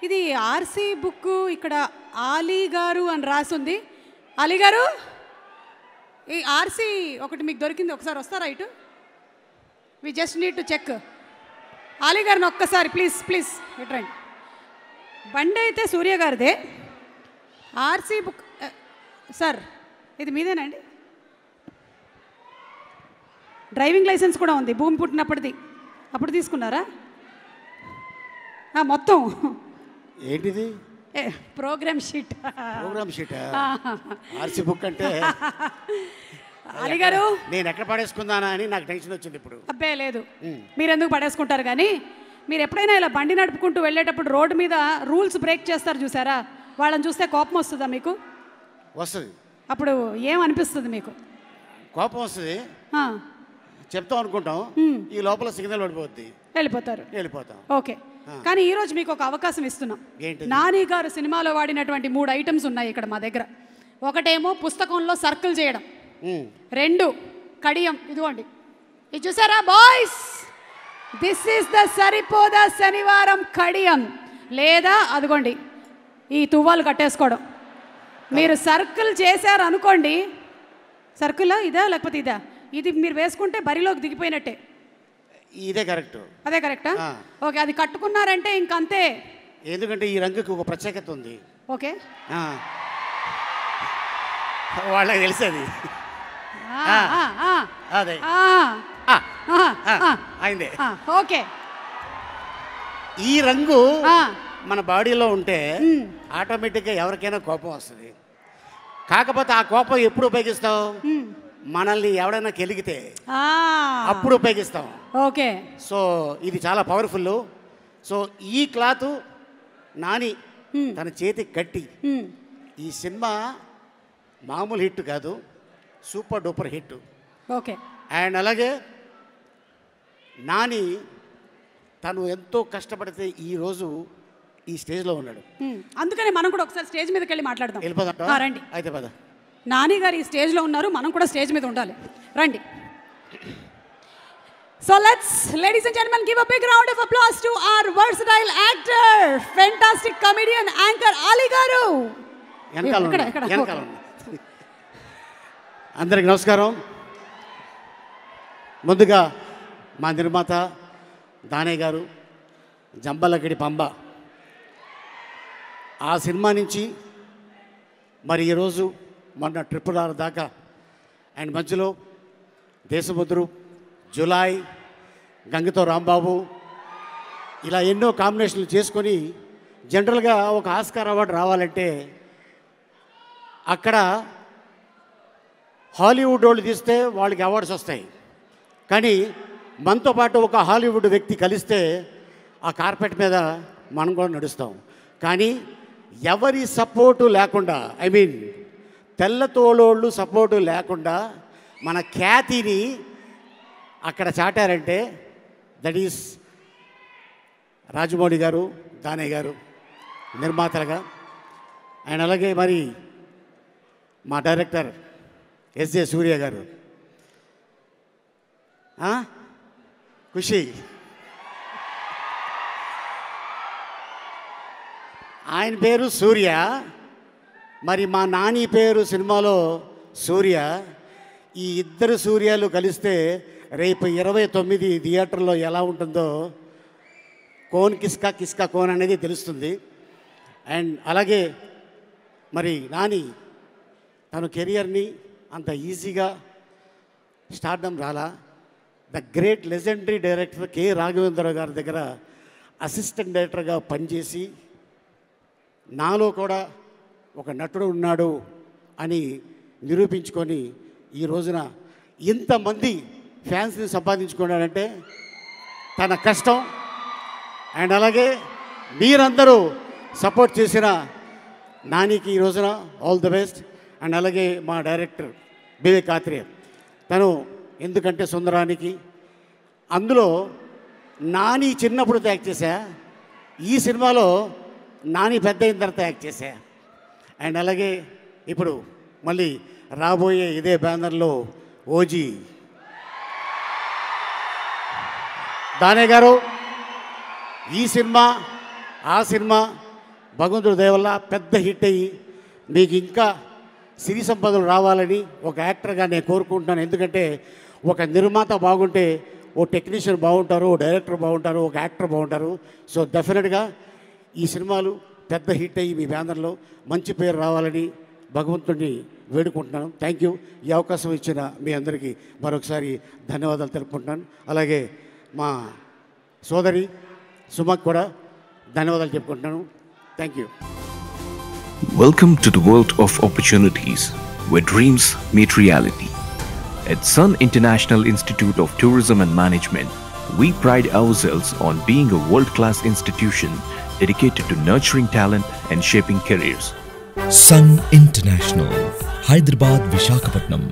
ఇది RC book ఇక్కడ ఆలీ గారు అని రాసింది. ఆలీ గారు, ఈ ఆర్సీ ఒకటి మీకు దొరికింది, ఒకసారి వస్తారా ఇటు? We just need to check. Ali గారిని ఒక్కసారి ప్లీజ్ ప్లీజ్ ఇటు రండి. బండి అయితే సూర్య గారిదే. ఆర్సీ బుక్ సార్ ఇది మీదేనండి? డ్రైవింగ్ లైసెన్స్ కూడా ఉంది, భూమి పుట్టినప్పటిది. అప్పుడు తీసుకున్నారా? మొత్తం ఏంటిది? Program sheet. Program sheet RC book అంటే అలీ గారు, నేను ఎక్కడ పడేసుకుందానా అని నాకు టెన్షన్ వచ్చింది ఇప్పుడు. అబ్బే లేదు, మీరు ఎందుకు పడేసుకుంటారు కానీ, మీరు ఎప్పుడైనా ఇలా బండి నడుపుకుంటూ వెళ్ళేటప్పుడు రోడ్డు మీద రూల్స్ బ్రేక్ చేస్తారు చూసారా, వాళ్ళని చూస్తే కోపం వస్తుందా మీకు? వస్తుంది. అప్పుడు ఏమనిపిస్తుంది మీకు? కోపం వస్తుంది, చెప్తాం అనుకుంటాం, ఈ లోపల సిగ్నల్ పడిపోద్ది, వెళ్ళిపోతాం. ఓకే, కానీ ఈరోజు మీకు ఒక అవకాశం ఇస్తున్నాం. నాని గారు సినిమాలో వాడినటువంటి 3 ఐటమ్స్ ఉన్నాయి ఇక్కడ మా దగ్గర. ఒకటేమో పుస్తకంలో సర్కిల్ చేయడం, 2 కడియం, ఇదిగోండి ఇది చూసారా బాయ్స్, దిస్ ఈస్ ద సరిపోదా శనివారం కడియం, లేదా అదిగోండి ఈ తువ్వాలు కట్టేసుకోవడం. మీరు సర్కిల్ చేశారు అనుకోండి, సర్కిల్ ఇదా లేకపోతే ఇదా, ఇది మీరు వేసుకుంటే బరిలోకి దిగిపోయినట్టే. ఇదే కరెక్ట్. అదే కరెక్టా? ఓకే, అది కట్టుకున్నారంటే ఇంకంతే. ఎందుకంటే ఈ రంగుకి ఒక ప్రత్యేకత ఉంది. ఓకే, వాళ్ళకి తెలిసేది అదే అయిందే. ఓకే, ఈ రంగు మన బాడీలో ఉంటే ఆటోమేటిక్గా ఎవరికైనా కోపం వస్తుంది. కాకపోతే ఆ కోపం ఎప్పుడు ఉపయోగిస్తాం? మనల్ని ఎవడైనా కెలిగితే అప్పుడు ఉపయోగిస్తాం. ఓకే, సో ఇది చాలా పవర్ఫుల్. సో ఈ క్లాత్ నాని తన చేతికి కట్టి, ఈ సినిమా మామూలు హిట్ కాదు, super duper hit. Okay, and అలాగే నాని తను ఎంతో కష్టపడితే ఈరోజు ఈ స్టేజ్లో ఉన్నాడు. అందుకని మనం కూడా ఒకసారి స్టేజ్ మీదకి వెళ్ళి మాట్లాడదాం. వెళ్ళిపోదాం, రండి. అయితే పద. నాని గారు ఈ స్టేజ్లో ఉన్నారు, మనం కూడా స్టేజ్ మీద ఉండాలి, రండి. So let's, ladies and gentlemen, give a big round of applause to our versatile actor, fantastic comedian, anchor Ali garu. అందరికి నమస్కారం. ముందుగా మా నిర్మాత దానయ్య గారు, జంబలగడి పంబ, ఆ సినిమా నుంచి మరి ఈరోజు మొన్న RRR దాకా, అండ్ మధ్యలో దేశముద్రు, జులాయ్, గంగతో రాంబాబు, ఇలా ఎన్నో కాంబినేషన్లు చేసుకొని జనరల్గా ఒక ఆస్కార్ అవార్డు రావాలంటే అక్కడ హాలీవుడ్ వాళ్ళు తీస్తే వాళ్ళకి అవార్డ్స్ వస్తాయి. కానీ మనతో పాటు ఒక హాలీవుడ్ వ్యక్తి కలిస్తే ఆ కార్పెట్ మీద మనం కూడా నడుస్తాం. కానీ ఎవరి సపోర్టు లేకుండా, ఐ మీన్ తెల్లతోళోళ్ళు సపోర్టు లేకుండా మన ఖ్యాతిని అక్కడ చాటారంటే దట్ ఈస్ రాజమౌళి గారు, దానయ్య గారు నిర్మాతలుగా. అండ్ అలాగే మరి మా డైరెక్టర్ ఎస్జే సూర్య గారు, ఖుషి, ఆయన పేరు సూర్య, మరి మా నాని పేరు సినిమాలో సూర్య. ఈ ఇద్దరు సూర్యాలు కలిస్తే రేపు 29 థియేటర్లో ఎలా ఉంటుందో కోన్ కిస్కా కిస్కా కోన్ అనేది తెలుస్తుంది. అండ్ అలాగే మరి నాని తన కెరియర్ని అంత ఈజీగా స్టార్డమ్ రాలా. The great legendary director K Raghavendra Rao గారి దగ్గర అసిస్టెంట్ డైరెక్టర్గా పనిచేసి నాలో కూడా ఒక నటుడు ఉన్నాడు అని నిరూపించుకొని ఈ రోజున ఇంతమంది ఫ్యాన్స్ని సంపాదించుకున్నాడంటే తన కష్టం. అండ్ అలాగే మీరందరూ సపోర్ట్ చేసిన నానికి ఈ రోజున ఆల్ ది బెస్ట్. అండ్ అలాగే మా డైరెక్టర్ వివేక్ ఆత్రేయ, తను ఎందుకంటే సుందరానికి అందులో నాని చిన్నప్పుడు యాక్ట్ చేశా, ఈ సినిమాలో నాని పెద్ద అయిన తర్వాత యాక్ట్ చేశా. అండ్ అలాగే ఇప్పుడు మళ్ళీ రాబోయే ఇదే బ్యానర్లో ఓజీ దానయ్య గారు, ఈ సినిమా ఆ సినిమా భగవంతుడి దయ వల్ల పెద్ద హిట్ అయ్యి మీకు ఇంకా సిరి సంపదలు రావాలని ఒక యాక్టర్గా నేను కోరుకుంటున్నాను. ఎందుకంటే ఒక నిర్మాత బాగుంటే ఓ టెక్నీషియన్ బాగుంటారు, ఓ డైరెక్టర్ బాగుంటారు, ఒక యాక్టర్ బాగుంటారు. సో డెఫినెట్గా ఈ సినిమాలు పెద్ద హిట్ అయ్యి మీ బ్యానర్లో మంచి పేరు రావాలని భగవంతుడిని వేడుకుంటున్నాను. Thank you. ఈ అవకాశం ఇచ్చిన మీ అందరికీ మరొకసారి ధన్యవాదాలు తెలుపుకుంటున్నాను. అలాగే మా సోదరి సుమకు కూడా ధన్యవాదాలు చెప్పుకుంటున్నాను. Thank you. Welcome to the world of opportunities where dreams meet reality. At Sun International Institute of Tourism and Management, we pride ourselves on being a world-class institution dedicated to nurturing talent and shaping careers. Sun International, Hyderabad, Visakhapatnam.